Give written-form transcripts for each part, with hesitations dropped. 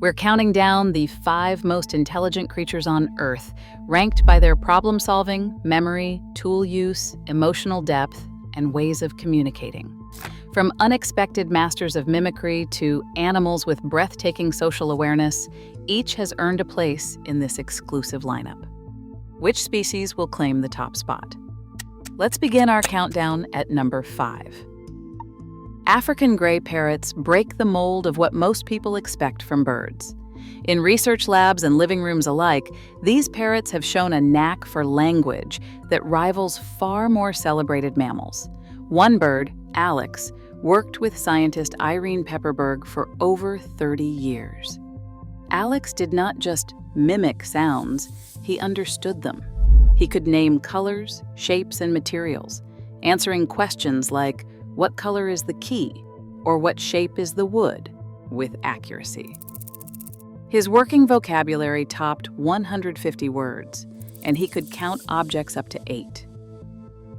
We're counting down the 5 most intelligent creatures on Earth, ranked by their problem-solving, memory, tool use, emotional depth, and ways of communicating. From unexpected masters of mimicry to animals with breathtaking social awareness, each has earned a place in this exclusive lineup. Which species will claim the top spot? Let's begin our countdown at number 5. African gray parrots break the mold of what most people expect from birds. In research labs and living rooms alike, these parrots have shown a knack for language that rivals far more celebrated mammals. One bird, Alex, worked with scientist Irene Pepperberg for over 30 years. Alex did not just mimic sounds, he understood them. He could name colors, shapes, and materials, answering questions like, "What color is the key?" or "What shape is the wood?" with accuracy. His working vocabulary topped 150 words, and he could count objects up to 8.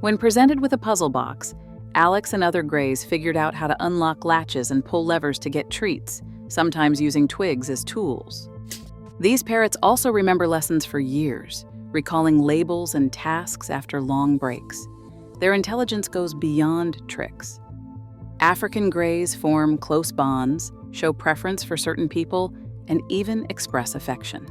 When presented with a puzzle box, Alex and other grays figured out how to unlock latches and pull levers to get treats, sometimes using twigs as tools. These parrots also remember lessons for years, recalling labels and tasks after long breaks. Their intelligence goes beyond tricks. African grays form close bonds, show preference for certain people, and even express affection.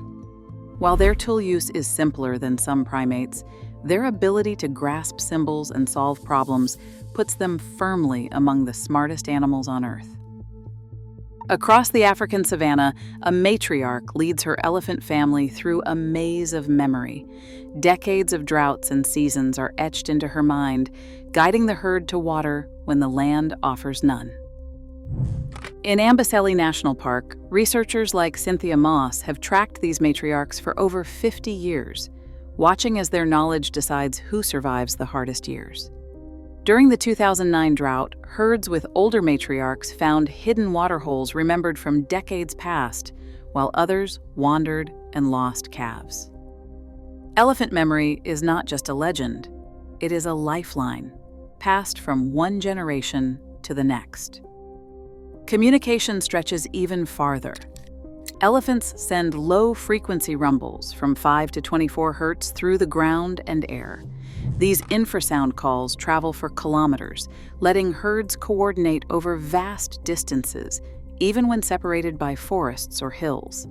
While their tool use is simpler than some primates, their ability to grasp symbols and solve problems puts them firmly among the smartest animals on Earth. Across the African savanna, a matriarch leads her elephant family through a maze of memory. Decades of droughts and seasons are etched into her mind, guiding the herd to water when the land offers none. In Amboseli National Park, researchers like Cynthia Moss have tracked these matriarchs for over 50 years, watching as their knowledge decides who survives the hardest years. During the 2009 drought, herds with older matriarchs found hidden waterholes remembered from decades past, while others wandered and lost calves. Elephant memory is not just a legend, it is a lifeline, passed from one generation to the next. Communication stretches even farther. Elephants send low-frequency rumbles from 5 to 24 hertz through the ground and air. These infrasound calls travel for kilometers, letting herds coordinate over vast distances, even when separated by forests or hills.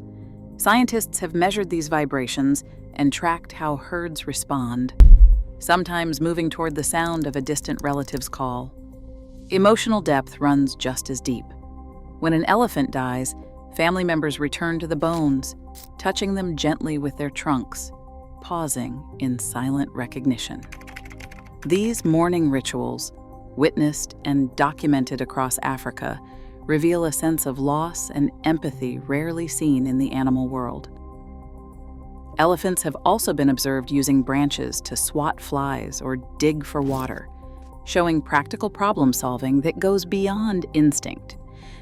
Scientists have measured these vibrations and tracked how herds respond, sometimes moving toward the sound of a distant relative's call. Emotional depth runs just as deep. When an elephant dies, family members return to the bones, touching them gently with their trunks, pausing in silent recognition. These mourning rituals, witnessed and documented across Africa, reveal a sense of loss and empathy rarely seen in the animal world. Elephants have also been observed using branches to swat flies or dig for water, showing practical problem-solving that goes beyond instinct.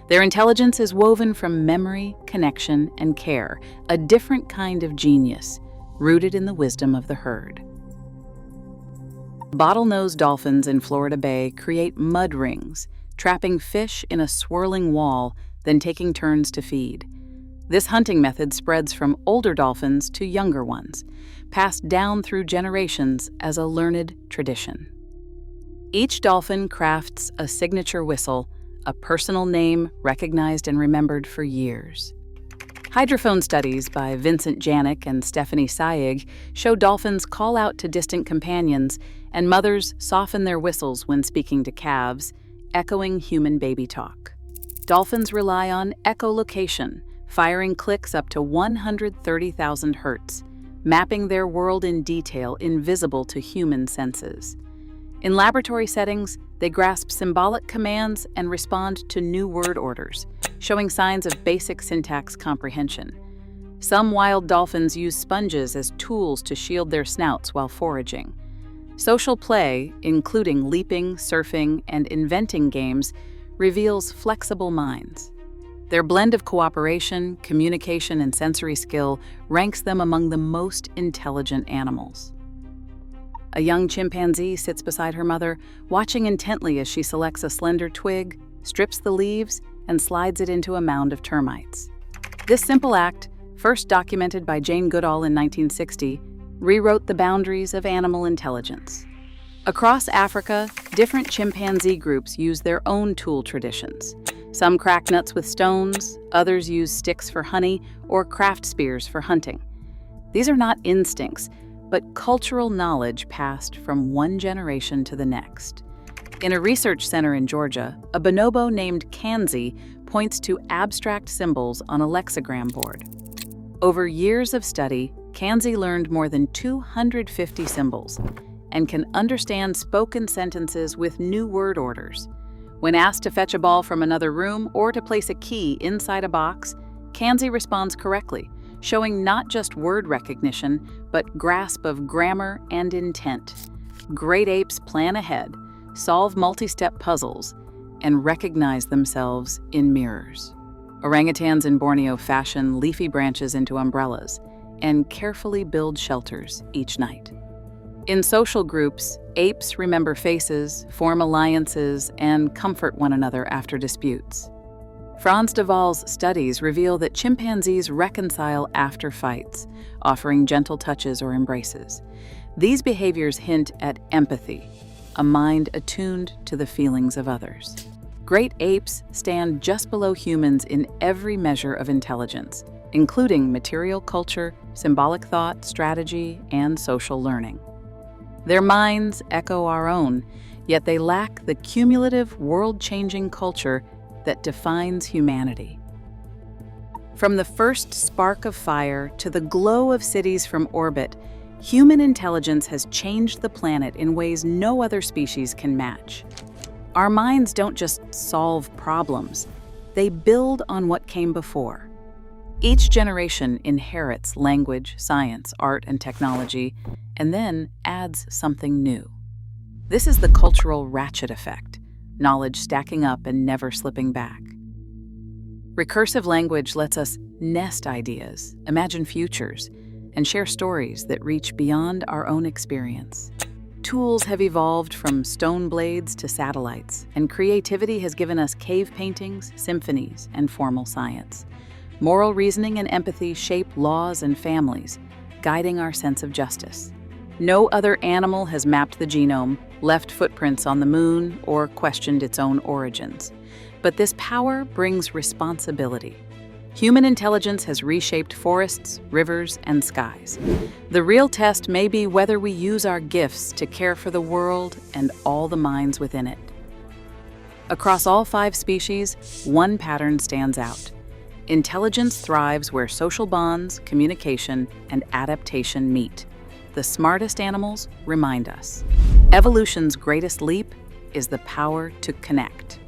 Their intelligence is woven from memory, connection, and care, a different kind of genius, rooted in the wisdom of the herd. Bottlenose dolphins in Florida Bay create mud rings, trapping fish in a swirling wall, then taking turns to feed. This hunting method spreads from older dolphins to younger ones, passed down through generations as a learned tradition. Each dolphin crafts a signature whistle, a personal name recognized and remembered for years. Hydrophone studies by Vincent Janik and Stephanie Sayig show dolphins call out to distant companions, and mothers soften their whistles when speaking to calves, echoing human baby talk. Dolphins rely on echolocation, firing clicks up to 130,000 hertz, mapping their world in detail invisible to human senses. In laboratory settings, they grasp symbolic commands and respond to new word orders, showing signs of basic syntax comprehension. Some wild dolphins use sponges as tools to shield their snouts while foraging. Social play, including leaping, surfing, and inventing games, reveals flexible minds. Their blend of cooperation, communication, and sensory skill ranks them among the most intelligent animals. A young chimpanzee sits beside her mother, watching intently as she selects a slender twig, strips the leaves, and slides it into a mound of termites. This simple act, first documented by Jane Goodall in 1960, rewrote the boundaries of animal intelligence. Across Africa, different chimpanzee groups use their own tool traditions. Some crack nuts with stones, others use sticks for honey, or craft spears for hunting. These are not instincts, but cultural knowledge passed from one generation to the next. In a research center in Georgia, a bonobo named Kanzi points to abstract symbols on a lexigram board. Over years of study, Kanzi learned more than 250 symbols and can understand spoken sentences with new word orders. When asked to fetch a ball from another room or to place a key inside a box, Kanzi responds correctly, showing not just word recognition, but grasp of grammar and intent. Great apes plan ahead, solve multi-step puzzles, and recognize themselves in mirrors. Orangutans in Borneo fashion leafy branches into umbrellas and carefully build shelters each night. In social groups, apes remember faces, form alliances, and comfort one another after disputes. Frans de Waal's studies reveal that chimpanzees reconcile after fights, offering gentle touches or embraces. These behaviors hint at empathy, a mind attuned to the feelings of others. Great apes stand just below humans in every measure of intelligence, including material culture, symbolic thought, strategy, and social learning. Their minds echo our own, yet they lack the cumulative, world-changing culture that defines humanity. From the first spark of fire to the glow of cities from orbit, human intelligence has changed the planet in ways no other species can match. Our minds don't just solve problems, they build on what came before. Each generation inherits language, science, art, and technology, and then adds something new. This is the cultural ratchet effect, knowledge stacking up and never slipping back. Recursive language lets us nest ideas, imagine futures, and share stories that reach beyond our own experience. Tools have evolved from stone blades to satellites, and creativity has given us cave paintings, symphonies, and formal science. Moral reasoning and empathy shape laws and families, guiding our sense of justice. No other animal has mapped the genome, left footprints on the moon, or questioned its own origins. But this power brings responsibility. Human intelligence has reshaped forests, rivers, and skies. The real test may be whether we use our gifts to care for the world and all the minds within it. Across all 5 species, one pattern stands out. Intelligence thrives where social bonds, communication, and adaptation meet. The smartest animals remind us. Evolution's greatest leap is the power to connect.